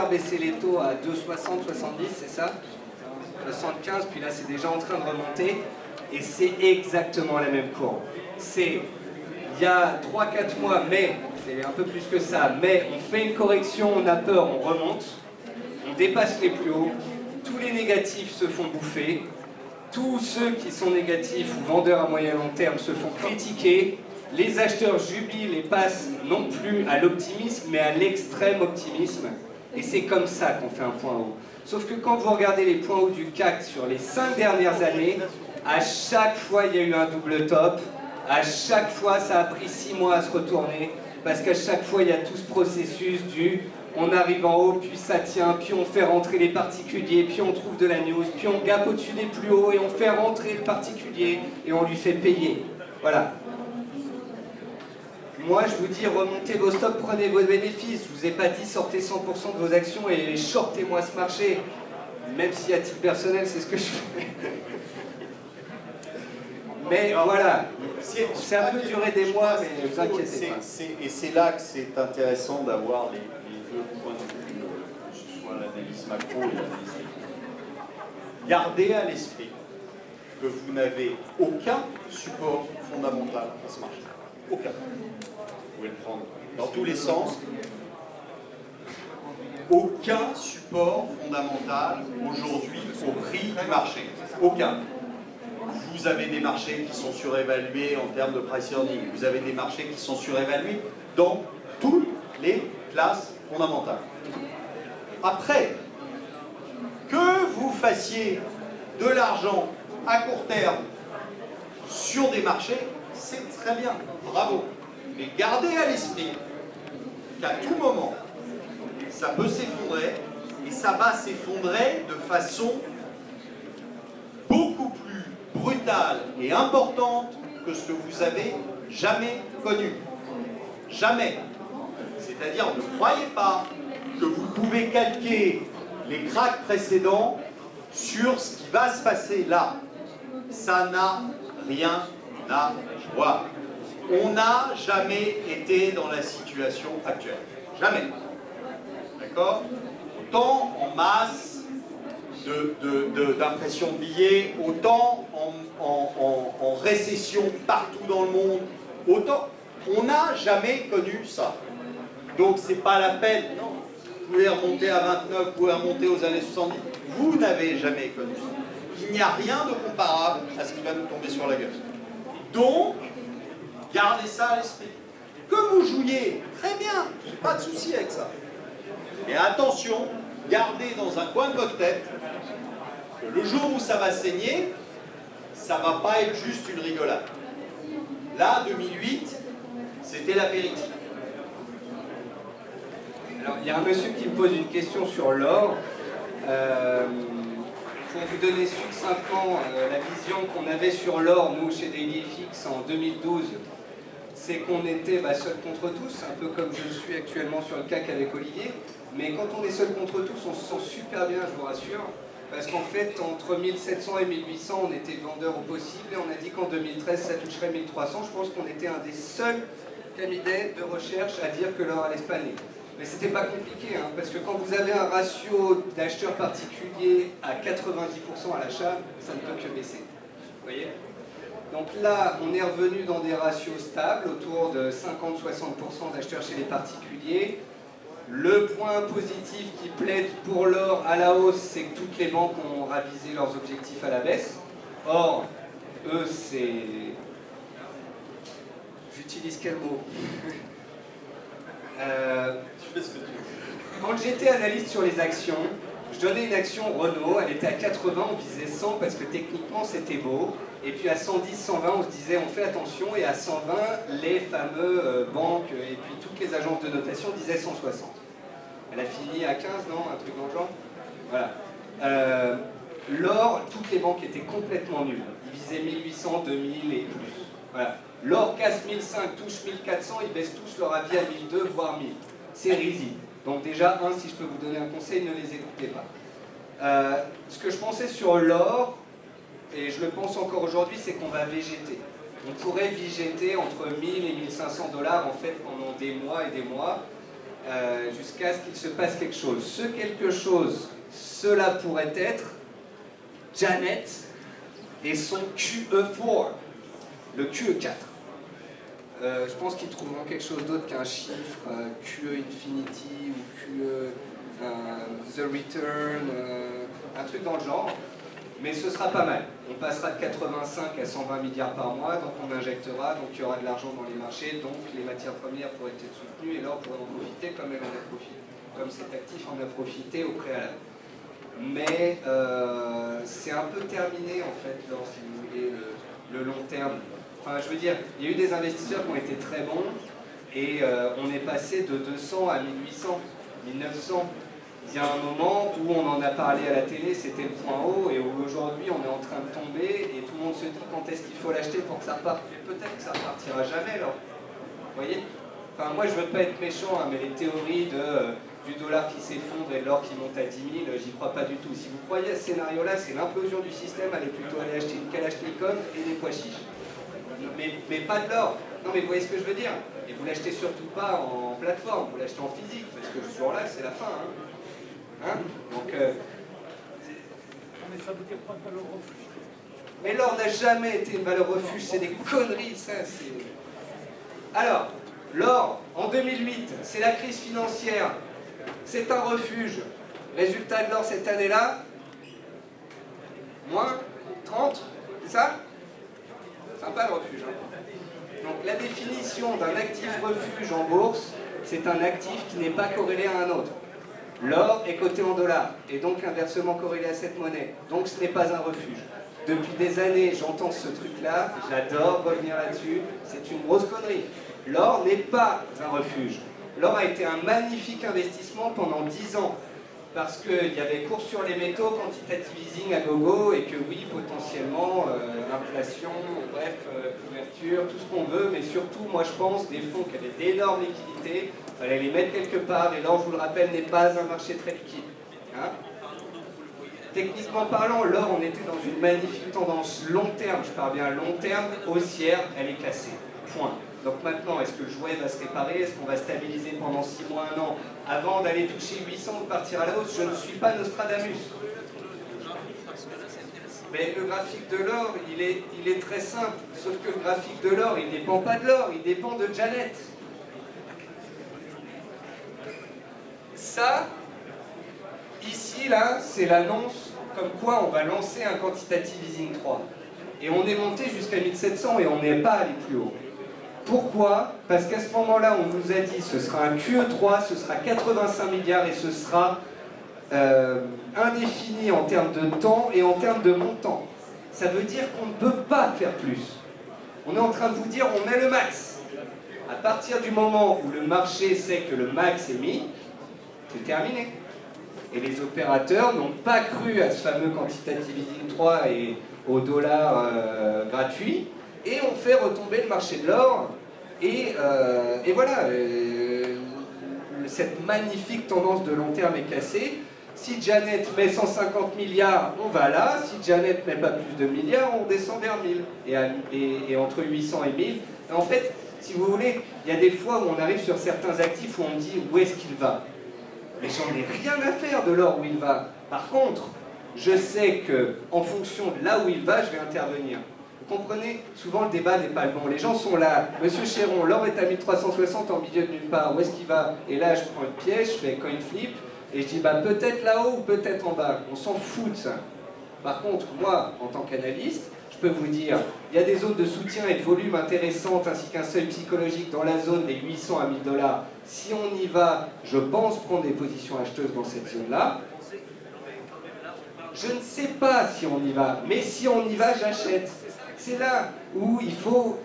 faire baisser les taux à 2,60, 70, c'est ça? 75, puis là c'est déjà en train de remonter, et c'est exactement la même courbe. C'est, il y a 3-4 mois, mais, c'est un peu plus que ça, mais on fait une correction, on a peur, on remonte, on dépasse les plus hauts, tous les négatifs se font bouffer, tous ceux qui sont négatifs ou vendeurs à moyen et long terme se font critiquer, les acheteurs jubilent et passent non plus à l'optimisme, mais à l'extrême optimisme, et c'est comme ça qu'on fait un point haut. Sauf que quand vous regardez les points hauts du CAC sur les 5 dernières années, à chaque fois il y a eu un double top, à chaque fois ça a pris 6 mois à se retourner, parce qu'à chaque fois il y a tout ce processus du on arrive en haut, puis ça tient, puis on fait rentrer les particuliers, puis on trouve de la news, puis on gape au-dessus des plus hauts et on fait rentrer le particulier et on lui fait payer. Voilà. Moi, je vous dis, remontez vos stocks, prenez vos bénéfices. Je vous ai pas dit sortez 100% de vos actions et shortez-moi ce marché. Même si à titre personnel, c'est ce que je fais. Mais voilà, c'est un peu duré des mois, mais ne vous inquiétez pas. Et c'est là que c'est intéressant d'avoir les deux points de vue, que ce soit l'analyse macro et l'analyse micro. Gardez à l'esprit que vous n'avez aucun support fondamental à ce marché. Aucun. Vous pouvez le prendre dans tous les sens. Aucun support fondamental aujourd'hui au prix du marché. Aucun. Vous avez des marchés qui sont surévalués en termes de price earning. Vous avez des marchés qui sont surévalués dans toutes les classes fondamentales. Après, que vous fassiez de l'argent à court terme sur des marchés, c'est très bien, bravo. Mais gardez à l'esprit qu'à tout moment, ça peut s'effondrer, et ça va s'effondrer de façon beaucoup plus brutale et importante que ce que vous avez jamais connu. Jamais. C'est-à-dire, ne croyez pas que vous pouvez calquer les cracks précédents sur ce qui va se passer là. Ça n'a rien à voir. On n'a jamais été dans la situation actuelle. Jamais. D'accord? Autant en masse d'impression de billets, autant en récession partout dans le monde, autant. On n'a jamais connu ça. Donc c'est pas la peine. Non. Vous pouvez remonter à 29, vous pouvez remonter aux années 70. Vous n'avez jamais connu ça. Il n'y a rien de comparable à ce qui va nous tomber sur la gueule. Donc, gardez ça à l'esprit. Que vous jouiez, très bien, pas de souci avec ça. Mais attention, gardez dans un coin de votre tête que le jour où ça va saigner, ça ne va pas être juste une rigolade. Là, 2008, c'était l'apéritif. Alors, il y a un monsieur qui me pose une question sur l'or. Pour vous donner succinctement la vision qu'on avait sur l'or, nous, chez DailyFX, en 2012, c'est qu'on était seul contre tous, un peu comme je suis actuellement sur le CAC avec Olivier. Mais quand on est seul contre tous, on se sent super bien, je vous rassure. Parce qu'en fait, entre 1700 et 1800, on était vendeurs au possible. Et on a dit qu'en 2013, ça toucherait 1300. Je pense qu'on était un des seuls cabinets de recherche à dire que l'or allait se paner. Mais c'était pas compliqué, hein, parce que quand vous avez un ratio d'acheteurs particuliers à 90% à l'achat, ça ne peut que baisser. Vous voyez? Donc là, on est revenu dans des ratios stables, autour de 50-60% d'acheteurs chez les particuliers. Le point positif qui plaide pour l'or à la hausse, c'est que toutes les banques ont ravisé leurs objectifs à la baisse. Or, eux, c'est... J'utilise quel mot? Quand j'étais analyste sur les actions, je donnais une action Renault, elle était à 80, on visait 100 parce que techniquement c'était beau. Et puis à 110, 120, on se disait on fait attention. Et à 120, les fameux banques et puis toutes les agences de notation disaient 160. Elle a fini à 15, non? Un truc dans le genre. Voilà. L'or, toutes les banques étaient complètement nulles. Ils visaient 1800, 2000 et plus. Voilà. L'or casse 1005, touche 1400, ils baissent tous leur avis à 1002, voire 1000. C'est risible. Donc déjà, si je peux vous donner un conseil, ne les écoutez pas. Ce que je pensais sur l'or, et je le pense encore aujourd'hui, c'est qu'on va végéter. On pourrait végéter entre 1000 et 1500 $ en fait pendant des mois et des mois. jusqu'à ce qu'il se passe quelque chose. Ce quelque chose, cela pourrait être Janet et son QE4, le QE4. Je pense qu'ils trouveront quelque chose d'autre qu'un chiffre, QE Infinity ou QE The Return, un truc dans le genre. Mais ce sera pas mal. On passera de 85 à 120 milliards par mois, donc on injectera, donc il y aura de l'argent dans les marchés, donc les matières premières pourraient être soutenues et l'or pourrait en profiter comme elle en a profité, comme cet actif en a profité au préalable. Mais c'est un peu terminé en fait, l'or, si vous voulez, le long terme. Enfin, je veux dire, il y a eu des investisseurs qui ont été très bons et on est passé de 200 à 1800, 1900. Il y a un moment où on en a parlé à la télé, c'était le point haut, et où aujourd'hui on est en train de tomber, et tout le monde se dit quand est-ce qu'il faut l'acheter pour que ça reparte. Peut-être que ça repartira jamais, alors. Vous voyez? Enfin, moi je veux pas être méchant, hein, mais les théories du dollar qui s'effondre et de l'or qui monte à 10 000, j'y crois pas du tout. Si vous croyez à ce scénario-là, c'est l'implosion du système, allez plutôt aller acheter une Kalachnikov et des pois chiches. Mais pas de l'or. Non mais vous voyez ce que je veux dire? Et vous l'achetez surtout pas en plateforme, vous l'achetez en physique, parce que ce jour-là c'est la fin. Hein. Hein? Donc, mais ça veut dire pas de valeur refuge. mais l'or n'a jamais été une valeur refuge, c'est des conneries, ça. Alors, l'or, en 2008, c'est la crise financière, c'est un refuge. Résultat de l'or cette année-là, moins 30, c'est ça? Sympa le refuge. Hein? Donc la définition d'un actif refuge en bourse, c'est un actif qui n'est pas corrélé à un autre. L'or est coté en dollars, et donc inversement corrélé à cette monnaie. Donc ce n'est pas un refuge. Depuis des années, j'entends ce truc-là, j'adore revenir là-dessus, c'est une grosse connerie. L'or n'est pas un refuge. L'or a été un magnifique investissement pendant 10 ans, parce qu'il y avait cours sur les métaux, quantitative easing à gogo, et que oui, potentiellement, inflation, bref, couverture, tout ce qu'on veut, mais surtout, moi je pense, des fonds qui avaient d'énormes liquidités, il fallait les mettre quelque part, et l'or, je vous le rappelle, n'est pas un marché très liquide. Hein? Techniquement parlant, l'or, on était dans une magnifique tendance long terme, je parle bien long terme, haussière, elle est cassée. Point. Donc maintenant, est-ce que le jouet va se réparer? Est-ce qu'on va stabiliser pendant 6 mois, 1 an, avant d'aller toucher 800 ou partir à la hausse? Je ne suis pas Nostradamus. Mais le graphique de l'or, il est très simple. Sauf que le graphique de l'or, il ne dépend pas de l'or, il dépend de Janet. Ça, ici, là, c'est l'annonce comme quoi on va lancer un quantitative easing 3. Et on est monté jusqu'à 1700 et on n'est pas allé plus haut. Pourquoi? Parce qu'à ce moment-là, on nous a dit ce sera un QE3, ce sera 85 milliards et ce sera indéfini en termes de temps et en termes de montant. Ça veut dire qu'on ne peut pas faire plus. On est en train de vous dire on met le max. À partir du moment où le marché sait que le max est mis, c'est terminé. Et les opérateurs n'ont pas cru à ce fameux quantitative easing 3 et au dollar gratuit, et on fait retomber le marché de l'or, et voilà, cette magnifique tendance de long terme est cassée. Si Janet met 150 milliards, on va là, si Janet met pas plus de milliards, on descend vers 1000, et entre 800 et 1000. Et en fait, si vous voulez, il y a des fois où on arrive sur certains actifs où on me dit où est-ce qu'il va. Mais j'en ai rien à faire de l'or où il va. Par contre, je sais qu'en fonction de là où il va, je vais intervenir. Vous comprenez? Souvent le débat n'est pas le bon. Les gens sont là, Monsieur Chéron, l'or est à 1360 en milieu de nulle part, où est-ce qu'il va? Et là je prends le piège, je fais coin flip, et je dis bah peut-être là-haut ou peut-être en bas. On s'en fout de ça. Par contre, moi, en tant qu'analyste, je peux vous dire, il y a des zones de soutien et de volume intéressantes, ainsi qu'un seuil psychologique dans la zone des 800 à 1000 $. Si on y va, je pense prendre des positions acheteuses dans cette zone-là. Je ne sais pas si on y va, mais si on y va, j'achète. C'est là où il faut...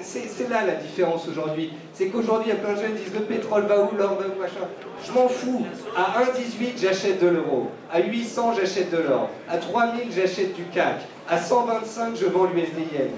C'est là la différence aujourd'hui. C'est qu'aujourd'hui, il y a plein de gens qui disent le pétrole va où, l'or va où, machin. Je m'en fous. À 1,18, j'achète de l'euro. À 800, j'achète de l'or. À 3000, j'achète du CAC. À 125, je vends l'USD-Yen.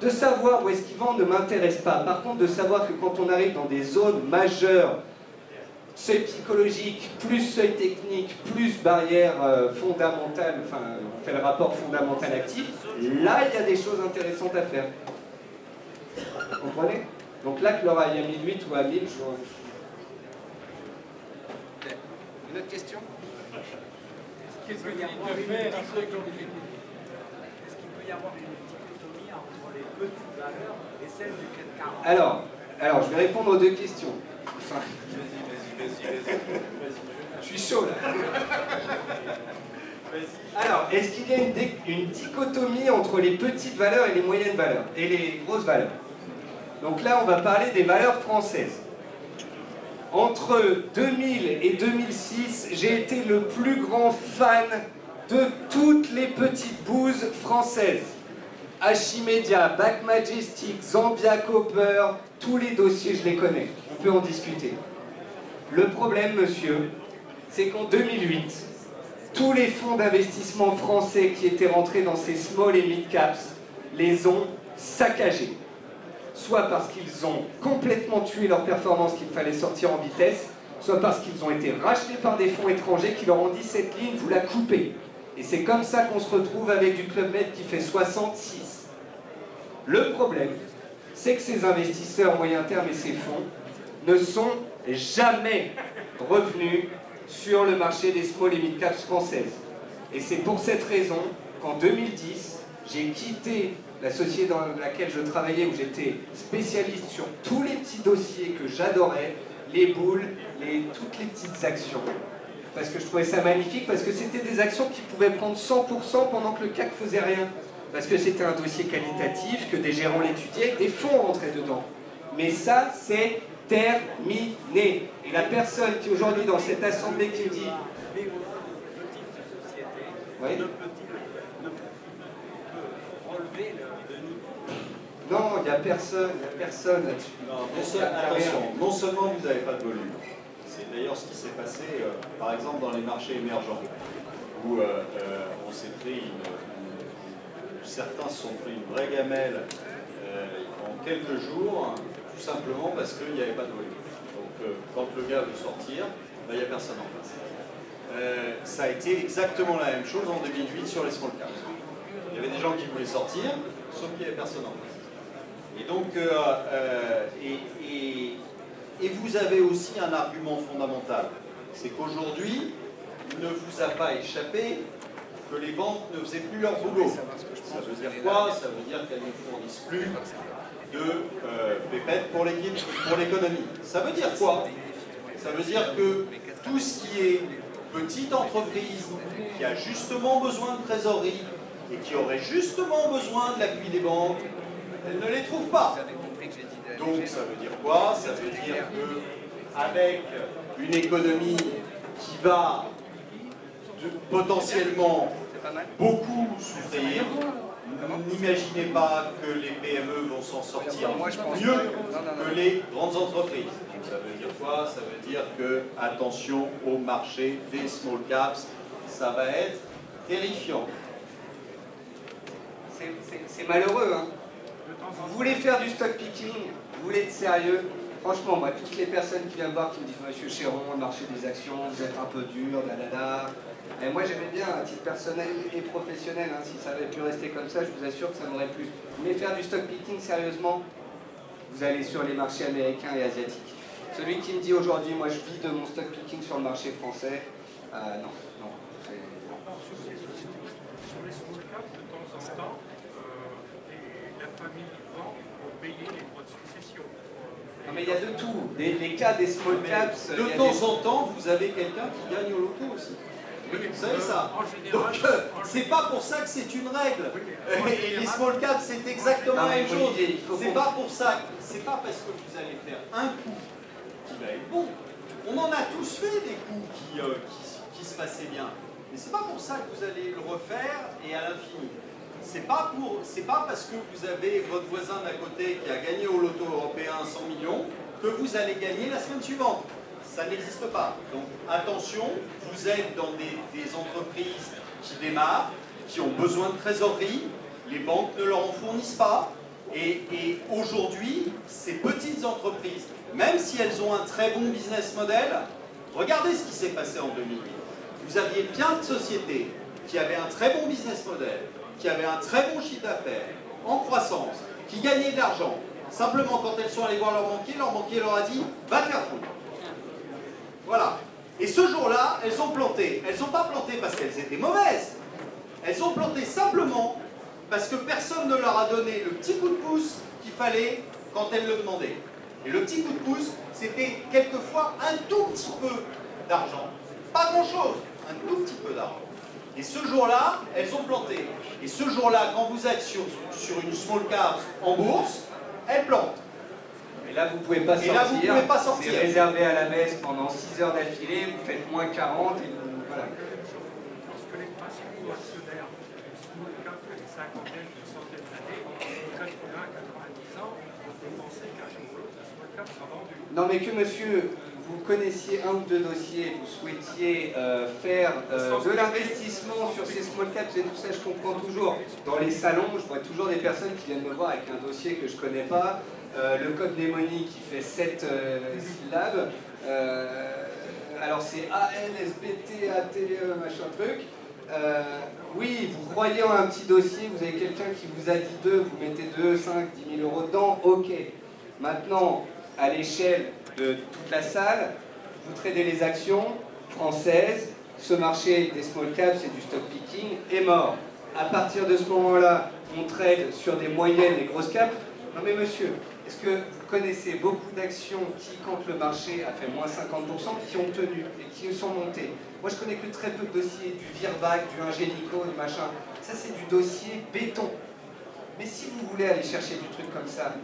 De savoir où est-ce qu'ils vendent ne m'intéresse pas. Par contre, de savoir que quand on arrive dans des zones majeures, seuil psychologique, plus seuil technique, plus barrière fondamentale, enfin, on fait le rapport fondamental-actif, là, il y a des choses intéressantes à faire. Vous comprenez? Donc là, que l'or aille à 1008 ou à 1000, Une autre question? Est-ce qu'il peut y avoir une dichotomie entre les petites valeurs et celles du CAC 40? Alors, je vais répondre aux deux questions. Enfin, Vas-y. je suis chaud là. Alors, est-ce qu'il y a une dichotomie entre les petites valeurs et les moyennes valeurs et les grosses valeurs? Donc là, on va parler des valeurs françaises. Entre 2000 et 2006, j'ai été le plus grand fan de toutes les petites bouses françaises. Archimedia, Back Majestic, Zambia Copper, tous les dossiers, je les connais. On peut en discuter. Le problème, monsieur, c'est qu'en 2008, tous les fonds d'investissement français qui étaient rentrés dans ces small et mid caps les ont saccagés. Soit parce qu'ils ont complètement tué leur performance qu'il fallait sortir en vitesse, soit parce qu'ils ont été rachetés par des fonds étrangers qui leur ont dit cette ligne, vous la coupez. Et c'est comme ça qu'on se retrouve avec du Club Med qui fait 66. Le problème, c'est que ces investisseurs moyen terme et ces fonds ne sont jamais revenus sur le marché des small et mid caps françaises. Et c'est pour cette raison qu'en 2010, j'ai quitté la société dans laquelle je travaillais, où j'étais spécialiste sur tous les petits dossiers que j'adorais, les boules, toutes les petites actions. Parce que je trouvais ça magnifique, parce que c'était des actions qui pouvaient prendre 100% pendant que le CAC faisait rien. Parce que c'était un dossier qualitatif, que des gérants l'étudiaient, que des fonds rentraient dedans. Mais ça, c'est terminé. Et la personne qui aujourd'hui dans cette assemblée qui me dit... Oui. Non, il n'y a personne là-dessus. Attention, non seulement vous n'avez pas de volume, c'est d'ailleurs ce qui s'est passé, par exemple, dans les marchés émergents, où on s'est pris certains se sont pris une vraie gamelle en quelques jours, tout simplement parce qu'il n'y avait pas de volume. Donc, quand le gars veut sortir, il n'y a personne en face. Ça a été exactement la même chose en 2008 sur les small caps. Il y avait des gens qui voulaient sortir, sauf qu'il n'y avait personne en face. Et donc, et vous avez aussi un argument fondamental, c'est qu'aujourd'hui, il ne vous a pas échappé que les banques ne faisaient plus leur boulot. Ça veut dire quoi? Ça veut dire qu'elles ne fournissent plus de pépettes pour l'économie. Ça veut dire quoi? Ça veut dire que tout ce qui est petite entreprise, qui a justement besoin de trésorerie, et qui aurait justement besoin de l'appui des banques, elle ne les trouve pas. Donc ça veut dire quoi? Ça veut dire qu'avec une économie qui va potentiellement beaucoup souffrir, n'imaginez pas que les PME vont s'en sortir mieux que les grandes entreprises. Donc ça veut dire quoi? Ça veut dire que, attention au marché des small caps, ça va être terrifiant. C'est malheureux, hein. Vous voulez faire du stock picking, vous voulez être sérieux. Franchement, moi, toutes les personnes qui viennent me voir qui me disent Monsieur Chéron, le marché des actions, vous êtes un peu dur, là. Et moi, j'aimais bien, à titre personnel et professionnel, hein, si ça avait pu rester comme ça, je vous assure que ça m'aurait plu. Vous voulez faire du stock picking sérieusement, vous allez sur les marchés américains et asiatiques. Celui qui me dit aujourd'hui, moi, je vis de mon stock picking sur le marché français, non. Sur les small caps, de temps en temps, la famille vend pour payer les droits de succession. Non mais il y a de tout. Les cas des small caps... De temps en temps, vous avez quelqu'un qui gagne au loto aussi. Vous savez ça? Donc, c'est pas pour ça que c'est une règle. Et les small caps, c'est exactement la même chose. C'est pas pour ça. C'est pas parce que vous allez faire un coup qui va être bon. On en a tous fait des coups qui se passaient bien. Mais c'est pas pour ça que vous allez le refaire et à l'infini. C'est pas parce que vous avez votre voisin d'à côté qui a gagné au loto européen 100 millions que vous allez gagner la semaine suivante. Ça n'existe pas. Donc attention, vous êtes dans des entreprises qui démarrent, qui ont besoin de trésorerie, les banques ne leur en fournissent pas. Et aujourd'hui, ces petites entreprises, même si elles ont un très bon business model, regardez ce qui s'est passé en 2008. Vous aviez plein de sociétés qui avaient un très bon business model, qui avaient un très bon chiffre d'affaires, en croissance, qui gagnaient de l'argent. Simplement, quand elles sont allées voir leur banquier leur a dit « va te faire foutre ». Voilà. Et ce jour-là, elles ont planté. Elles n'ont pas planté parce qu'elles étaient mauvaises. Elles ont planté simplement parce que personne ne leur a donné le petit coup de pouce qu'il fallait quand elles le demandaient. Et le petit coup de pouce, c'était quelquefois un tout petit peu d'argent. Pas grand-chose, un tout petit peu d'argent. Et ce jour-là, elles ont planté. Et ce jour-là, quand vous êtes sur une small cap en bourse, elles plantent. Et là, vous ne pouvez pas Et sortir. là, vous pouvez pas sortir. C'est réservé à la baisse pendant 6 heures d'affilée, vous faites moins 40 et vous... Voilà. Lorsque les principaux actionnaires du small cap qui a une cinquantaine, une centaine d'années, en 80, 90 ans, vous pensez qu'un jour, le small cap sera vendu. Non mais que monsieur, vous connaissiez un ou deux dossiers, vous souhaitiez faire de l'investissement sur ces small caps et tout ça, je comprends toujours. Dans les salons, je vois toujours des personnes qui viennent me voir avec un dossier que je ne connais pas, le code mnémonique qui fait 7 syllabes, alors c'est ANSBTATE machin truc. Oui, vous croyez en un petit dossier, vous avez quelqu'un qui vous a dit 2, vous mettez 2, 5, 10 000 euros dedans, ok. Maintenant, à l'échelle de toute la salle, vous tradez les actions françaises, ce marché des small caps et du stock picking est mort. À partir de ce moment-là, on trade sur des moyennes et grosses caps. Non mais monsieur, est-ce que vous connaissez beaucoup d'actions qui, quand le marché a fait moins 50%, qui ont tenu et qui sont montées? Moi je connais que très peu de dossiers, du Virbac, du Ingenico, du machin. Ça c'est du dossier béton. Mais si vous voulez aller chercher du truc comme ça,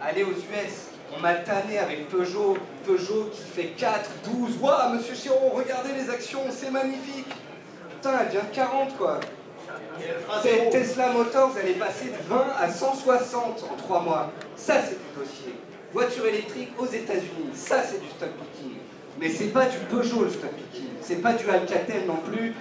allez aux US. On m'a tanné avec Peugeot qui fait 4, 12. Waouh, monsieur Chiron, regardez les actions, c'est magnifique. Putain, elle vient de 40 quoi. Tesla Motors, elle est passée de 20 à 160 en 3 mois. Ça, c'est du dossier. Voiture électrique aux États-Unis, ça, c'est du stock picking. Mais c'est pas du Peugeot le stock picking. C'est pas du Alcatel non plus.